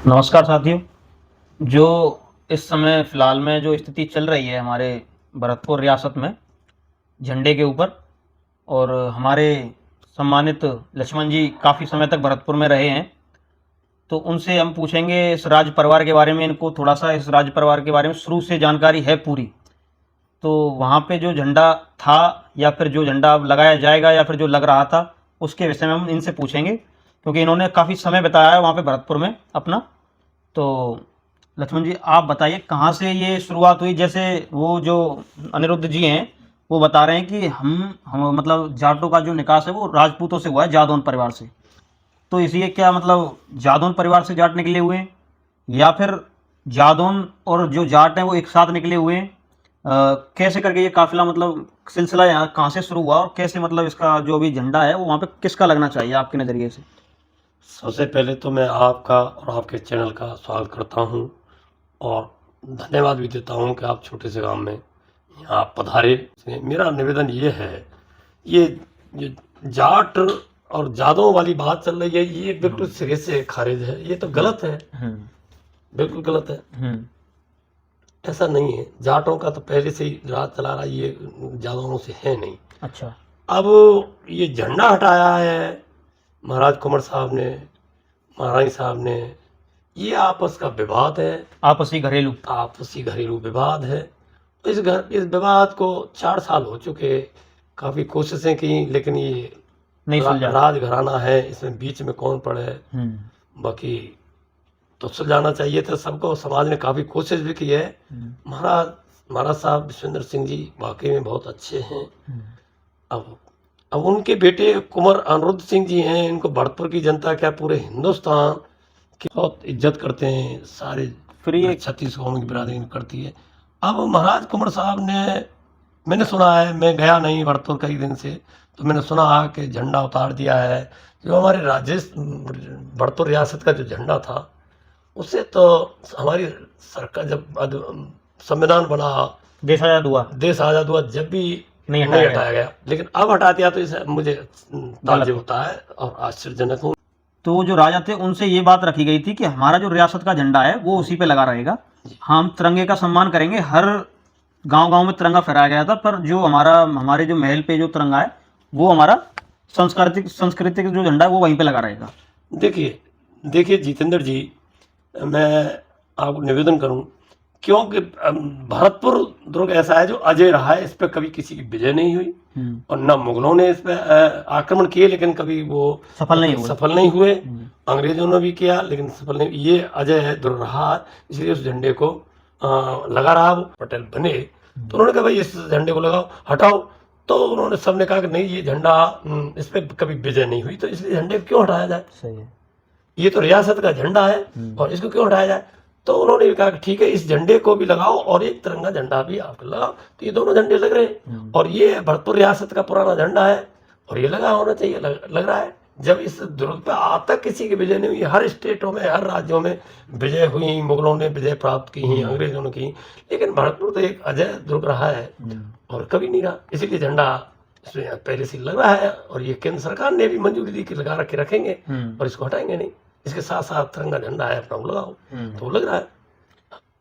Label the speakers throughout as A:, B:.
A: नमस्कार साथियों। जो इस समय फ़िलहाल में जो स्थिति चल रही है हमारे भरतपुर रियासत में झंडे के ऊपर, और हमारे सम्मानित लक्ष्मण जी काफ़ी समय तक भरतपुर में रहे हैं, तो उनसे हम पूछेंगे इस राज परिवार के बारे में। इनको थोड़ा-सा इस राज परिवार के बारे में शुरू से जानकारी है पूरी। तो वहाँ पे जो झंडा था, या फिर जो झंडा अब लगाया जाएगा, या फिर जो लग रहा था, उसके विषय में हम इनसे पूछेंगे, क्योंकि इन्होंने काफ़ी समय बिताया है वहाँ पे भरतपुर में अपना। तो लक्ष्मण जी, आप बताइए कहाँ से ये शुरुआत हुई? जैसे वो जो अनिरुद्ध जी हैं, वो बता रहे हैं कि हम मतलब जाटों का जो निकास है वो राजपूतों से हुआ है, जादौन परिवार से। तो इसलिए क्या मतलब जादौन परिवार से जाट निकले हुए हैं, या फिर जादौन और जो जाट हैं वो एक साथ निकले हुए हैं? कैसे करके ये काफिला मतलब सिलसिला यहाँ कहाँ से शुरू हुआ, और कैसे मतलब इसका जो भी झंडा है वो वहाँ पे किसका लगना चाहिए आपके नज़रिए से?
B: सबसे पहले तो मैं आपका और आपके चैनल का स्वागत करता हूं और धन्यवाद भी देता हूं कि आप छोटे से गांव में यहाँ आप पधारे। मेरा निवेदन ये है, ये जो जाट और जादों वाली बात चल रही है, ये बिल्कुल सिरे से खारिज है। ये तो गलत है, बिल्कुल गलत है। ऐसा नहीं है। जाटों का तो पहले से ही राज चला रहा है, ये जादों से है नहीं।
A: अच्छा।
B: अब ये झंडा हटाया है महाराज कुंवर साहब ने, महारानी साहब ने, ये आपस का विवाद है, आपसी घरेलू विवाद है। इस विवाद को 4 साल हो चुके, काफी कोशिशें की, लेकिन ये
A: नहीं सुलझा।
B: राजघराना है, इसमें बीच में कौन पड़े। बाकी तो सुलझाना चाहिए था सबको। समाज ने काफी कोशिश भी की है। महाराज साहब विश्वेंद्र सिंह जी वाकई में बहुत अच्छे हैं। अब उनके बेटे कुंवर अनिरुद्ध सिंह जी हैं, इनको भरतपुर की जनता क्या पूरे हिंदुस्तान की बहुत इज्जत करते हैं। सारे
A: फिर
B: 36 कौम की बिरादरी करती है। अब महाराज कुंवर साहब ने, मैंने सुना है, मैं गया नहीं भरतपुर कई दिन से, तो मैंने सुना कि झंडा उतार दिया है। जो हमारे भरतपुर रियासत का जो झंडा था, उससे तो हमारी सरकार जब संविधान बना,
A: देश आजाद हुआ,
B: जब भी
A: नहीं
B: हटाया गया, लेकिन अब हटा दिया, तो इसे मुझे ताज्जुब होता है और आश्चर्यजनक हूँ।
A: तो जो राजा थे उनसे ये बात रखी गई थी कि हमारा जो रियासत का झंडा है वो उसी पे लगा रहेगा, हम तिरंगे का सम्मान करेंगे। हर गांव-गांव में तिरंगा फहराया गया था, पर जो हमारे जो महल पे जो तिरंगा है वो हमारा सांस्कृतिक जो झंडा है वो वहीं पे लगा रहेगा।
B: देखिए जितेंद्र जी, मैं आपको निवेदन करूं, क्योंकि भरतपुर दुर्ग ऐसा है जो अजय रहा है, इस पर कभी किसी की विजय नहीं हुई, और न मुगलों ने इस पर आक्रमण किए, लेकिन कभी वो सफल नहीं हुए। अंग्रेजों ने भी किया, लेकिन सफल नहीं। ये अजय है, दुर्ग रहा, इसलिए उस झंडे को लगा रहा। वो पटेल बने तो उन्होंने कहा भाई इस झंडे को लगाओ, हटाओ। तो उन्होंने सबने कहा कि नहीं, ये झंडा, इस पर कभी विजय नहीं हुई, तो इसलिए झंडे को क्यों हटाया जाए।
A: सही है,
B: ये तो रियासत का झंडा है और इसको क्यों हटाया जाए। तो उन्होंने भी कहा कि ठीक है, इस झंडे को भी लगाओ और एक तिरंगा झंडा भी आप लगाओ। तो ये दोनों झंडे लग रहे हैं, और ये भरतपुर रियासत का पुराना झंडा है और ये लगा होना चाहिए, लग रहा है। जब इस दुर्ग पे आज तक किसी की विजय नहीं हुई, हर स्टेटों में, हर राज्यों में विजय हुई, मुगलों ने विजय प्राप्त की, अंग्रेजों ने की, लेकिन भरतपुर तो एक अजय दुर्ग रहा है और कभी नहीं रहा। इसीलिए झंडा इसमें पहले से लग रहा है, और ये केंद्र सरकार ने भी मंजूरी दी कि लगा रखे रखेंगे और इसको हटाएंगे नहीं। इसके साथ साथ तिरंगा झंडा है अपना, वो लगाओ, तो वो लग रहा है।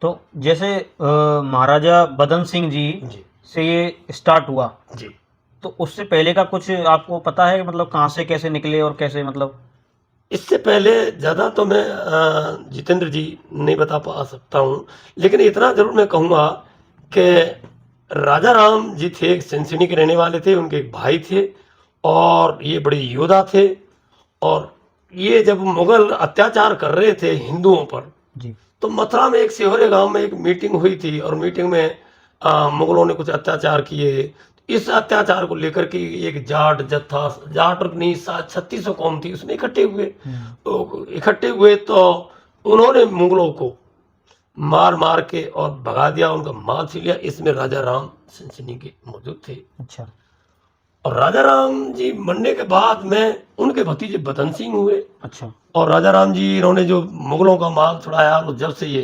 A: तो जैसे महाराजा बदन सिंह जी से ये स्टार्ट हुआ
B: जी,
A: तो उससे पहले का कुछ आपको पता है, मतलब कहाँ से कैसे निकले और कैसे, मतलब
B: इससे पहले ज़्यादा तो मैं जितेंद्र जी नहीं बता पा सकता हूँ, लेकिन इतना जरूर मैं कहूँगा कि राजा राम जी थे, एक सिनसिनी के रहने वाले थे, उनके एक भाई थे और ये बड़े योद्धा थे। और ये जब मुगल अत्याचार कर रहे थे हिंदुओं पर,
A: जी,
B: तो मथुरा में एक सिहोरे गांव में एक मीटिंग हुई थी, और मीटिंग में मुगलों ने कुछ अत्याचार किए। इस अत्याचार को लेकर के एक जाट जत्था, जाट नहीं 3600 कौम थी, उसमें इकट्ठे हुए। तो इकट्ठे हुए तो उन्होंने मुगलों को मार मार के और भगा दिया, उनका माल छीन लिया। इसमें राजा राम सिंसिनी के मौजूद थे।
A: अच्छा,
B: और राजा राम जी मरने के बाद में उनके भतीजे बदन सिंह हुए।
A: अच्छा,
B: और राजा राम जी इन्होंने जो मुगलों का माल छुड़ाया, और जब से ये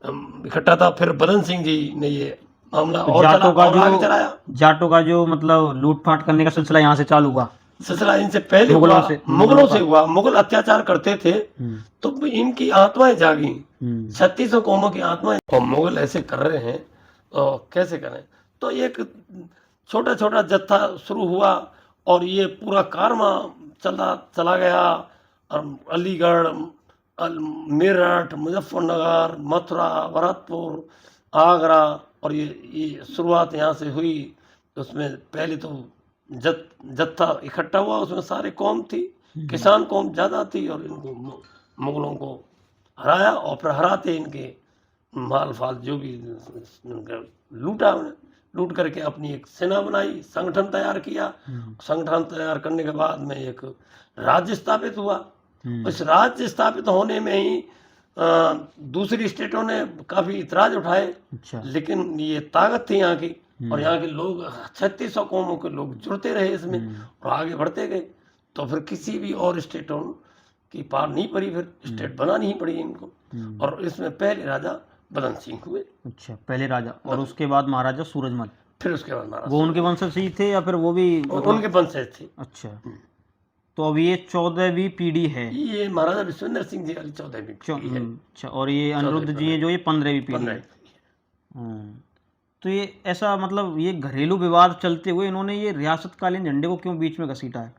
B: इकट्ठा था, फिर बदन सिंह जी ने ये मामला और
A: जाटों का
B: आगे चलाया।
A: जाटों का जो मतलब लूटपाट करने का सिलसिला यहाँ से चालू हुआ।
B: सिलसिला इनसे पहले
A: मुगलों
B: हुआ,
A: से-
B: मुगलों से हुआ। मुगल अत्याचार करते थे
A: हम्म,
B: तो इनकी आत्माएं जागी,
A: हम्म,
B: 3600 कौमों की आत्माएं, और मुगल ऐसे कर रहे हैं तो कैसे करें। तो एक छोटा छोटा जत्था शुरू हुआ और ये पूरा कारवां चला गया। और अलीगढ़, मेरठ, मुजफ्फरनगर, मथुरा, भरतपुर, आगरा, और ये शुरुआत यहाँ से हुई। उसमें पहले तो जत्था इकट्ठा हुआ, उसमें सारे कौम थी, किसान कौम ज़्यादा थी, और इनको मुगलों को हराया, और फिर हराते इनके माल फाल जो भी लूटा, उन्हें लूट करके अपनी एक सेना बनाई, संगठन तैयार किया। संगठन तैयार करने के बाद में एक राज्य स्थापित हुआ। इस राज्य स्थापित होने में ही दूसरी स्टेटों ने काफी इतराज उठाए,
A: अच्छा,
B: लेकिन ये ताकत थी यहाँ की, और यहाँ के लोग 3600 कौमों के लोग जुड़ते रहे इसमें और आगे बढ़ते गए। तो फिर किसी भी और स्टेटों की पार नहीं पड़ी, फिर स्टेट बनानी ही पड़ी इनको। और इसमें पहले राजा बदन सिंह हुए,
A: अच्छा, पहले राजा, और उसके बाद महाराजा सूरजमल।
B: फिर उसके बाद महाराज
A: वो उनके वंशज ही थे या फिर वो भी
B: उनके वंशज थे।
A: अच्छा, तो अब ये 14वीं पीढ़ी है।
B: ये महाराजा विश्वेंद्र सिंह जी वाली 14वीं पीढ़ी है।
A: अच्छा, और ये अनिरुद्ध जी हैं जो ये 15वीं पीढ़ी है।
B: 15वीं पीढ़ी है।
A: हम्म, तो ये ऐसा मतलब ये घरेलू विवाद चलते हुए इन्होंने ये रियासतकालीन झंडे को क्यों बीच में घसीटा है?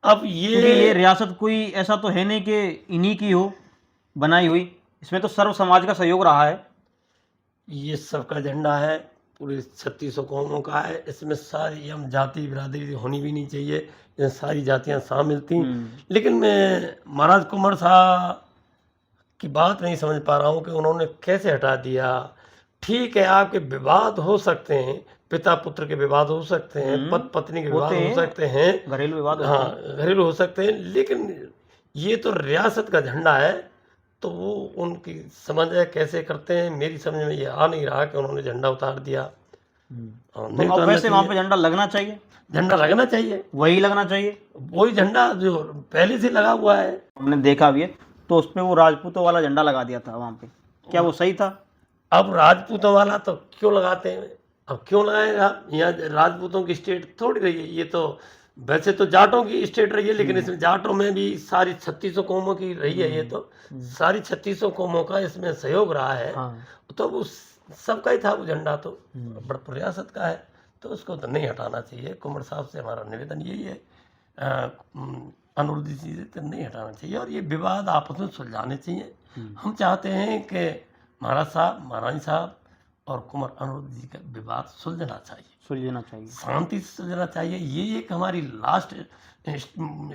B: अब
A: क्योंकि ये रियासत कोई ऐसा तो है नहीं कि इन्हीं की हो बनाई हुई, इसमें तो सर्व समाज का सहयोग रहा है।
B: ये सबका झंडा है, पूरे 3600 कौमों का है। इसमें सारी हम जाति बिरादरी होनी भी नहीं चाहिए, इसमें सारी जातियां शामिल थी। लेकिन मैं महाराज कुंवर साहब की बात नहीं समझ पा रहा हूँ कि उन्होंने कैसे हटा दिया। ठीक है, आपके विवाद हो सकते हैं, पिता पुत्र के विवाद हो सकते हैं, पति पत्नी के विवाद हो सकते हैं,
A: घरेलू विवाद
B: हाँ घरेलू हो सकते हैं, लेकिन ये तो रियासत का झंडा है। तो वो उनकी समझ है कैसे करते हैं, मेरी समझ में ये आ नहीं रहा कि उन्होंने झंडा उतार दिया। और नहीं
A: तो अब वैसे वहां पे झंडा लगना चाहिए,
B: झंडा लगना चाहिए,
A: वही लगना चाहिए,
B: वही झंडा जो पहले से लगा हुआ है।
A: हमने देखा भी है। तो उसपे वो राजपूतों वाला झंडा लगा दिया था वहां पे, क्या वो सही था?
B: अब राजपूतों वाला तो क्यों लगाते हैं, अब क्यों लगाएगा? यहाँ राजपूतों की स्टेट थोड़ी रही है, ये तो वैसे तो जाटों की स्टेट रही है, लेकिन इसमें जाटों में भी सारी 3600 कौमों की रही है। ये तो सारी 3600 कौमों का इसमें सहयोग रहा है। तो वो सबका ही था वो झंडा, तो बड़पुर रियासत का है, तो उसको तो नहीं हटाना चाहिए। कुंवर साहब से हमारा निवेदन यही है, अनुरुद्ध जी से तो नहीं हटाना चाहिए, और ये विवाद आपस में सुलझाने चाहिए। हम चाहते हैं कि महाराज साहब, महारानी साहब और कुंवर अनुरुद्ध जी का विवाद सुलझना चाहिए, शांति से सुलझना चाहिए। ये एक हमारी लास्ट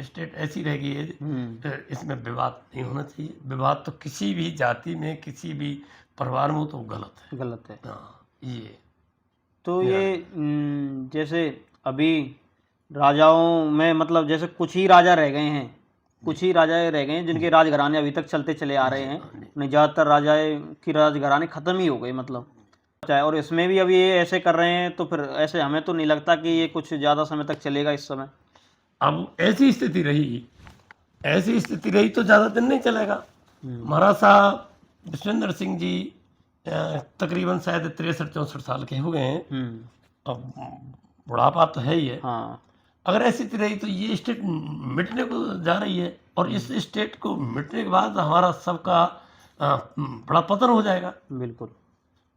B: स्टेट ऐसी रह गई है, इसमें विवाद नहीं होना चाहिए। विवाद तो किसी भी जाति में, किसी भी परिवार में हो तो गलत है। हाँ, ये
A: तो ये जैसे अभी राजाओं में मतलब जैसे कुछ ही राजा रह गए हैं, कुछ ही राजा रह गए हैं जिनके राजघराने अभी तक चलते चले आ रहे हैं, नहीं ज़्यादातर राजाए की राजघराने ख़त्म ही हो गए मतलब। और इसमें भी अभी ये ऐसे कर रहे हैं, तो फिर ऐसे हमें तो नहीं लगता कि ये कुछ ज़्यादा समय तक चलेगा इस समय।
B: अब ऐसी स्थिति रही तो ज़्यादा दिन नहीं चलेगा। महाराज साहब विश्वेंद्र सिंह जी तकरीबन शायद 63-64 साल के हो गए हैं, अब बुढ़ापा तो है ही है।
A: हाँ,
B: अगर ऐसी स्थिति रही तो ये स्टेट मिटने को जा रही है, और इस स्टेट को मिटने के बाद हमारा सबका बड़ा पतन हो जाएगा।
A: बिल्कुल।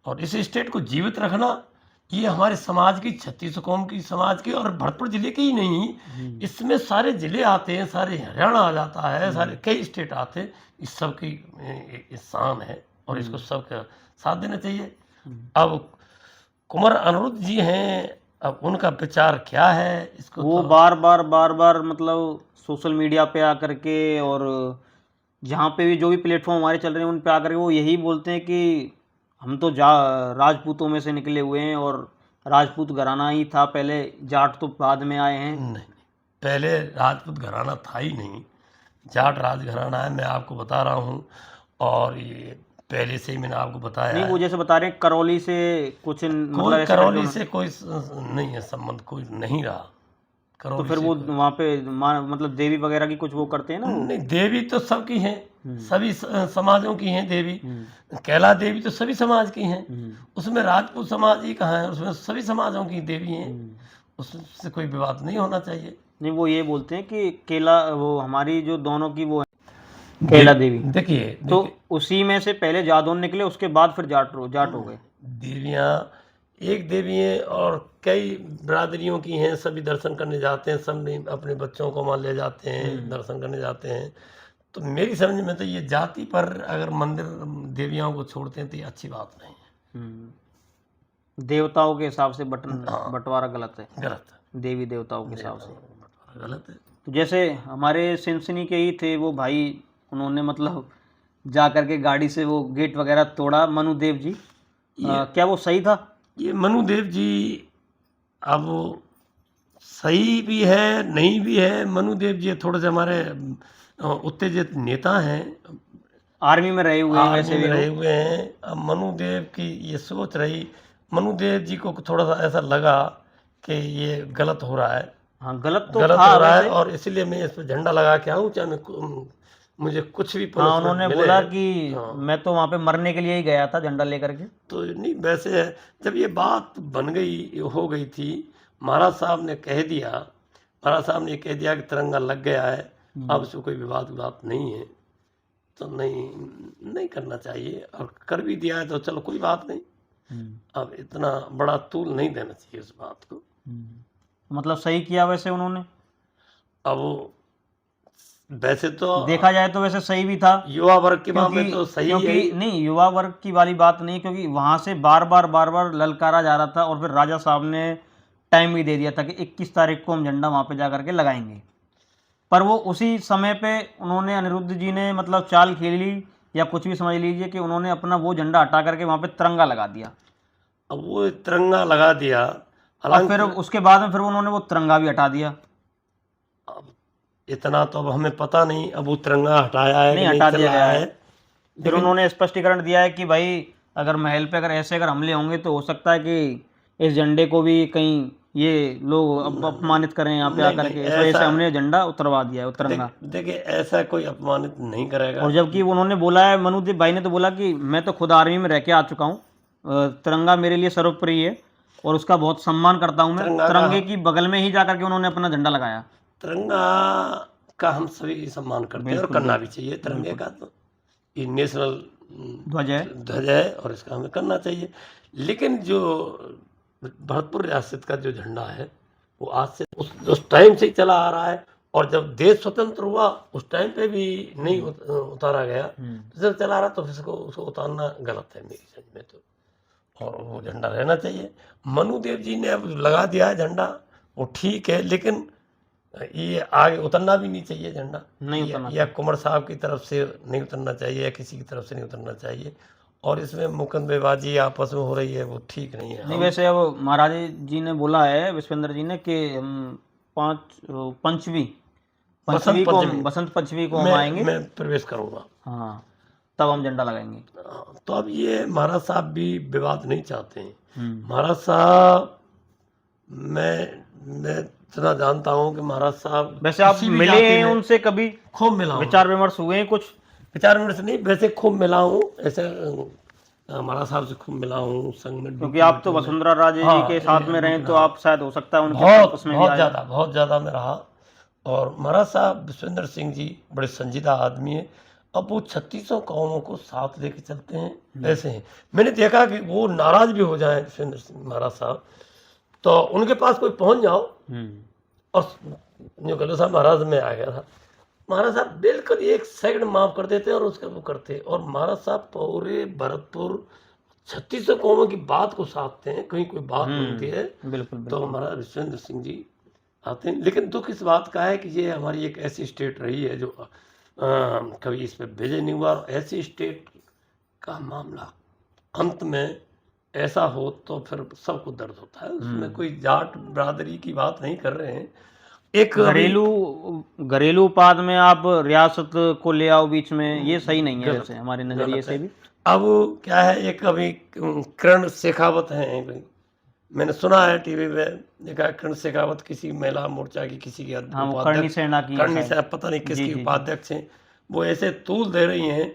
B: और इस स्टेट को जीवित रखना ये हमारे समाज की, 3600 कौम की समाज की, और भरतपुर जिले की ही नहीं, इसमें सारे जिले आते हैं, सारे हरियाणा आ जाता है, सारे कई स्टेट आते हैं। इस सब की शान है, और इसको सबका साथ देना चाहिए। अब कुंवर अनुरुद्ध जी हैं, अब उनका विचार क्या है इसको,
A: वो बार बार मतलब सोशल मीडिया पे आकर के, और जहाँ पे भी जो भी प्लेटफॉर्म हमारे चल रहे हैं उन पे आकर के वो यही बोलते हैं कि हम तो राजपूतों में से निकले हुए हैं, और राजपूत घराना ही था पहले, जाट तो बाद में आए हैं।
B: नहीं, पहले राजपूत घराना था ही नहीं, जाट राजघराना है, मैं आपको बता रहा हूँ। और ये पहले से ही मैंने आपको बताया
A: नहीं,
B: है।
A: वो जैसे बता रहे हैं करौली से कुछ
B: कोई
A: मतलब
B: करौली से कोई नहीं है संबंध, कोई नहीं रहा करौली।
A: तो फिर वो वहाँ पे मतलब देवी वगैरह की कुछ वो करते हैं ना वो?
B: नहीं, देवी तो सबकी हैं, सभी समाजों की हैं देवी। कैला देवी तो सभी समाज की हैं, उसमें राजपूत समाज ही कहाँ है, उसमें सभी समाजों की देवी हैं, उससे कोई विवाद नहीं होना चाहिए।
A: नहीं, वो ये बोलते हैं कि केला, वो हमारी जो दोनों की वो है केला देवी,
B: देखिए
A: तो उसी में से पहले जादौन निकले, उसके बाद फिर जाट हो गए।
B: देवियाँ एक देवी हैं और कई बिरादरियों की हैं, सभी दर्शन करने जाते हैं, सब में अपने बच्चों को वहाँ ले जाते हैं, दर्शन करने जाते हैं। तो मेरी समझ में तो ये जाति पर अगर मंदिर देवियों को छोड़ते हैं तो ये अच्छी बात नहीं है।
A: देवताओं के हिसाब से
B: हाँ।
A: बंटवारा गलत है,
B: गलत है,
A: देवी देवताओं के हिसाब से।
B: गलत है।
A: तो जैसे हमारे सिनसिनी के ही थे वो भाई, उन्होंने मतलब जा करके गाड़ी से वो गेट वगैरह तोड़ा, मनुदेव जी, क्या वो सही था?
B: ये मनुदेव जी अब सही भी है नहीं भी है। मनुदेव जी थोड़े से हमारे उत्तेजित नेता हैं,
A: आर्मी में रहे हुए हैं वैसे
B: आर्मी
A: भी
B: में रहे
A: वो।
B: हुए हैं। अब मनुदेव की ये सोच रही, मनुदेव जी को थोड़ा सा ऐसा लगा कि ये गलत हो रहा है,
A: हाँ, गलत तो
B: गलत
A: था
B: हो रहा है,
A: वैसे।
B: और इसलिए मैं इस पर झंडा लगा के आऊँ, चाहे मुझे कुछ भी
A: हाँ,
B: पनिशमेंट
A: उन्होंने
B: मिले।
A: बोला कि
B: हाँ।
A: मैं तो वहाँ पे मरने के लिए ही गया था झंडा लेकर के।
B: तो नहीं, वैसे है, जब ये बात बन गई, हो गई थी, महाराज साहब ने कह दिया, महाराज साहब ने कह दिया कि तिरंगा लग गया है, अब इसमें कोई विवाद नहीं है, तो नहीं करना चाहिए, और कर भी दिया है तो चलो कोई बात नहीं। अब इतना बड़ा तूल नहीं देना चाहिए उस बात को।
A: मतलब सही किया वैसे उन्होंने,
B: अब वैसे तो
A: देखा जाए तो वैसे सही भी था,
B: युवा वर्ग के मामले में तो सही है
A: क्योंकि
B: ही।
A: नहीं, युवा वर्ग की वाली बात नहीं, क्योंकि वहां से बार बार ललकारा जा रहा था, और फिर राजा साहब ने टाइम भी दे दिया था कि 21 तारीख को हम झंडा वहां पे जा करके लगाएंगे। पर वो उसी समय पे उन्होंने, अनिरुद्ध जी ने मतलब चाल खेल ली, या कुछ भी समझ लीजिए, कि उन्होंने अपना वो झंडा हटा करके वहां पे तिरंगा लगा दिया।
B: अब वो तिरंगा लगा दिया,
A: और
B: हालांकि
A: फिर उसके बाद में फिर उन्होंने वो तिरंगा भी हटा दिया।
B: अब इतना तो अब हमें पता नहीं, अब वो तिरंगा हटाया है कि
A: नहीं,
B: नहीं
A: हटा
B: चल
A: दिया
B: रहा
A: गया है।
B: है।
A: फिर उन्होंने स्पष्टीकरण दिया है कि भाई अगर महल पे अगर ऐसे अगर हमले होंगे तो हो सकता है कि इस झंडे को भी कहीं ये लोग अपमानित करें यहाँ पे
B: नहीं
A: आकर
B: नहीं,
A: के, इस वजह से
B: ऐसा
A: हमने झंडा उतरवा दिया है, तिरंगा।
B: देखिए ऐसा कोई अपमानित नहीं करेगा।
A: और जबकि उन्होंने बोला है, मनुदेव भाई ने तो बोला कि मैं तो खुद आर्मी में रह के आ चुका हूँ, तिरंगा मेरे लिए सर्वोपरि है और उसका बहुत सम्मान करता हूँ मैं।
B: तिरंगा का
A: तिरंगे की बगल में ही जाकर के उन्होंने अपना झंडा लगाया।
B: तिरंगा का हम सभी सम्मान करते हैं और
A: बिल्कुल,
B: करना भी चाहिए। तिरंगे का तो ये नेशनल
A: ध्वज है।
B: ध्वज है और इसका हमें करना चाहिए। लेकिन जो भरतपुर रियासत का जो झंडा है वो आज से उस टाइम से ही चला आ रहा है, और जब देश स्वतंत्र हुआ उस टाइम पे भी नहीं उतारा गया, तो जब चला रहा तो फिर उसको उतारना गलत है मेरी समझ में तो, और वो झंडा रहना चाहिए। मनुदेव जी ने अब लगा दिया है झंडा, वो ठीक है, लेकिन ये आगे उतरना भी नहीं चाहिए झंडा,
A: नहीं उतरना
B: या कुंवर साहब की तरफ से नहीं उतरना चाहिए, या किसी की तरफ से नहीं उतरना चाहिए। और इसमें मुकदमेबाजी आपस में हो रही है, वो ठीक नहीं है।
A: नहीं, वैसे अब महाराज जी ने बोला है, विश्वेंद्र जी ने, कि हम पंचवी बसंत पंचमी को हम आएंगे,
B: मैं प्रवेश करूंगा,
A: हाँ, तब हम झंडा लगाएंगे।
B: तो अब ये महाराज साहब भी विवाद नहीं चाहते हैं। महाराज साहब, मैं इतना जानता हूँ कि महाराज साहब,
A: वैसे आप मिले हैं उनसे कभी,
B: खूब मिला हूँ,
A: विचार विमर्श हुए हैं कुछ?
B: विचार विमर्श नहीं, वैसे खूब मिला हूँ, ऐसे महाराज साहब से खूब मिला हूँ संग में,
A: क्योंकि आप तो वसुंधरा राजे जी के साथ में रहे, तो आप शायद हो सकता है उनके
B: बहुत
A: उसमें भी आए।
B: बहुत ज़्यादा में रहा। और महाराज साहब विश्वेंद्र सिंह जी बड़े संजीदा आदमी है। अब वो 3600 कौमों को साथ लेके चलते हैं, ऐसे हैं। मैंने देखा कि वो नाराज भी हो जाए विश्वेंद्र सिंह महाराज साहब, तो उनके पास कोई पहुंच जाओ, और जो गलो साहब महाराज में आ गया था, महाराज साहब बिल्कुल 1 सेकंड माफ कर देते और उसका वो करते। और महाराज साहब पूरे भरतपुर 3600 कौमों की बात को साधते हैं, कहीं कोई बात बनती है
A: बिल्कुल,
B: तो हमारा विश्वेंद्र सिंह जी आते हैं। लेकिन दुख इस बात का है कि ये हमारी एक ऐसी स्टेट रही है जो कभी इस पर भेजे नहीं हुआ। ऐसी स्टेट का मामला अंत में ऐसा हो तो फिर सबको दर्द होता है। उसमें कोई जाट बरादरी की बात नहीं कर रहे हैं। एक
A: घरेलू उत्पाद में आप रियासत को ले आओ बीच में, ये सही नहीं है वैसे हमारे नजरिए से भी।
B: अब क्या है, एक अभी किरण शेखावत हैं, मैंने सुना है टीवी पे, देखा किरण शेखावत किसी महिला मोर्चा की किसी की
A: करनी सेना की,
B: करनी सेना पता नहीं किसकी उपाध्यक्ष हैं, वो ऐसे तूल दे रही हैं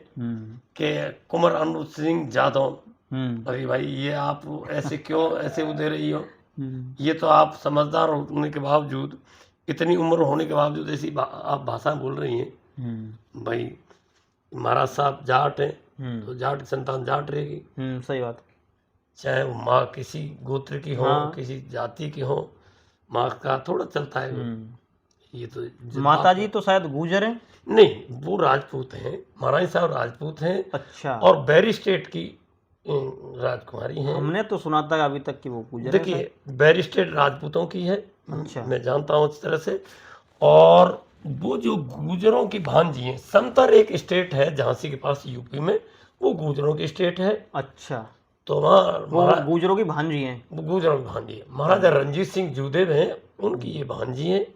B: कि कुंवर अनिरुद्ध सिंह जादव, अरे भाई ये आप ऐसे क्यों ऐसे वो दे रही हो, ये तो आप समझदार होने के बावजूद इतनी उम्र होने के बावजूद ऐसी आप भाषा बोल रही हैं भाई, महाराज साहब जाट हैं तो जाट की संतान जाट रहेगी,
A: सही बात।
B: चाहे वो माँ किसी गोत्र की हो,
A: हाँ।
B: किसी जाति की हो, माँ का थोड़ा चलता है। ये तो
A: माता जी तो शायद गुजर हैं।
B: नहीं, वो राजपूत हैं, महाराज साहब राजपूत हैं
A: अच्छा।
B: और बैरी स्टेट की राजकुमारी हैं।
A: हमने तो सुना था अभी तक कि वो गुजर हैं।
B: देखिए, बैरी स्टेट राजपूतों की है,
A: अच्छा।
B: मैं जानता हूँ इस तरह से। और वो जो गुजरों की भांजी हैं, समतर एक स्टेट है झांसी के पास यूपी में, वो गुजरों की स्टेट है।
A: अच्छा,
B: तो वहाँ
A: वो गुजरों की भांजी हैं।
B: वो गुजरों की भांजी है। महाराजा रणजीत सिंह जूदेव हैं, उनकी ये भांजी हैं,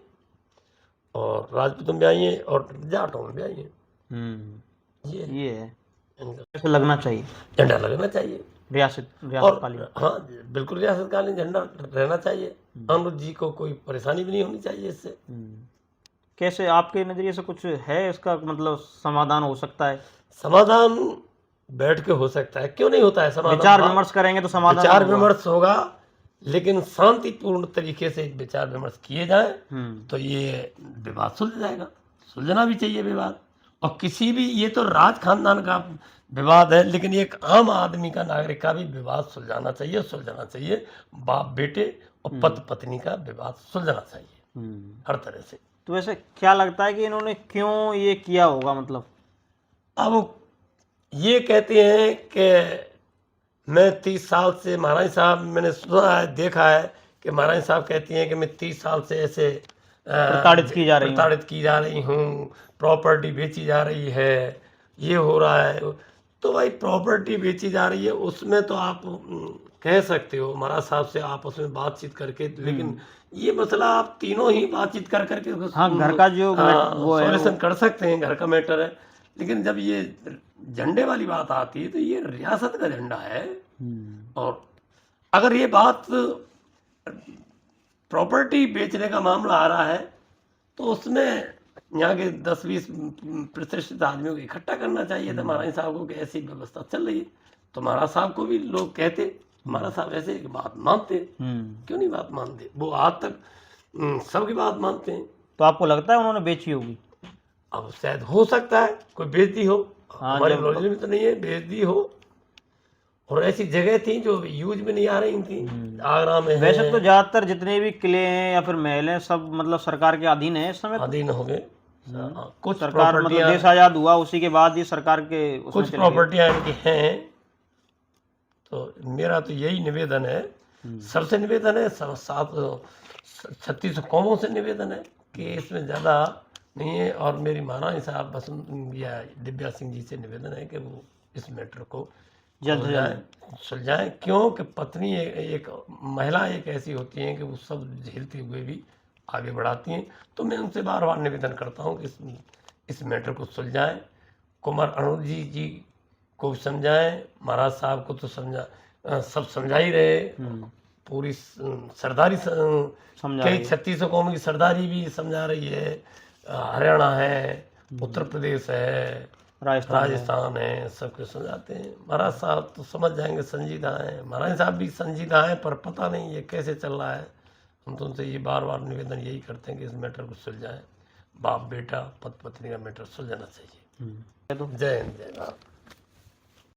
B: और राजपूतों में आई हैं और जाटों में भी आई हैं।
A: ये है,
B: इनका
A: ऐसे लगना चाहिए
B: झंडा लगना चाहिए
A: रियासत
B: और
A: कालीन।
B: हाँ, बिल्कुल रियासतकालीन झंडा रहना चाहिए। अनुज जी को कोई परेशानी भी नहीं होनी चाहिए इससे।
A: कैसे आपके नजरिए से कुछ है इसका मतलब समाधान हो सकता है?
B: समाधान बैठ के हो सकता है, क्यों नहीं होता है समाधान?
A: विचार विमर्श करेंगे तो समाधान
B: विचार
A: होगा।
B: विमर्श होगा, लेकिन शांतिपूर्ण तरीके से विचार विमर्श किए जाए तो ये विवाद सुलझ जाएगा। सुलझना भी चाहिए विवाद। और किसी भी, ये तो राज खानदान का विवाद है, लेकिन एक आम आदमी का, नागरिक का भी विवाद सुलझाना चाहिए, सुलझना चाहिए। बाप बेटे और पति पत्नी का विवाद सुलझना चाहिए हर तरह से।
A: तो वैसे क्या लगता है कि इन्होंने क्यों ये किया होगा? मतलब
B: अब ये कहते हैं कि मैं 30 साल से, महाराज साहब, मैंने सुना है, देखा है कि महाराज साहब कहती हैं कि मैं 30 साल से ऐसे
A: प्रताड़ित की जा रही
B: हूँ, प्रॉपर्टी बेची जा रही है, ये हो रहा है। तो भाई प्रॉपर्टी बेची जा रही है, उसमें तो आप कह सकते हो महाराज साहब से आपस में बातचीत करके, लेकिन ये मसला आप तीनों ही बातचीत कर करके
A: घर का जो वो है
B: सॉल्यूशन कर सकते हैं, घर का मैटर है। लेकिन जब ये झंडे वाली बात आती है तो ये रियासत का झंडा है, और अगर ये बात प्रॉपर्टी बेचने का मामला आ रहा है तो उसमें यहाँ के 10-20 प्रतिष्ठित आदमियों को इकट्ठा करना चाहिए था महाराज साहब को कि ऐसी व्यवस्था चल रही है। तो महाराज साहब को भी लोग कहते, महाराज साहब ऐसे एक बात मानते, क्यों नहीं बात मानते? वो आज तक सबकी बात मानते हैं।
A: तो आपको लगता है उन्होंने बेची होगी?
B: अब शायद हो सकता है कोई बेचती हो, हमारे नॉलेज में तो नहीं है, बेचती हो। और ऐसी जगह थी जो यूज में नहीं आ रही थी, आगरा में।
A: वैसे तो ज्यादातर जितने भी किले हैं या फिर महल हैं सब मतलब सरकार के अधीन है इस समय।
B: अधीन हो गए। कुछ
A: सरकार मतलब देश आजाद हुआ उसी के बाद ही सरकार के
B: कुछ प्रॉपर्टियां इनकी हैं। तो मेरा तो यही निवेदन है, सबसे निवेदन है, 36 कौमों से निवेदन है कि इसमें ज़्यादा नहीं है। और मेरी महारानी साहब बसंत या दिव्या सिंह जी से निवेदन है कि वो इस मैटर को
A: जल्द से जल्द
B: सुलझाएं। क्योंकि पत्नी एक महिला एक ऐसी होती है कि वो सब झेलते हुए भी आगे बढ़ाती हैं। तो मैं उनसे बार बार निवेदन करता हूँ कि इस मैटर को सुलझाएं। कुमार अनुज जी को समझाएं, महाराज साहब को तो सब समझा ही रहे, पूरी सरदारी कई 36 कौम की सरदारी भी समझा रही है। हरियाणा है, उत्तर प्रदेश है, राजस्थान है, सबके समझाते हैं। महाराज साहब तो समझ जाएंगे, संजीदा हैं, महाराज साहब भी संजीदा हैं, पर पता नहीं ये कैसे चल रहा है। हम तो उनसे ये बार बार निवेदन यही करते हैं कि इस मैटर को सुलझाएं। बाप बेटा पति पत्नी का मैटर सुलझाना चाहिए। जय हिंद, जय भारत।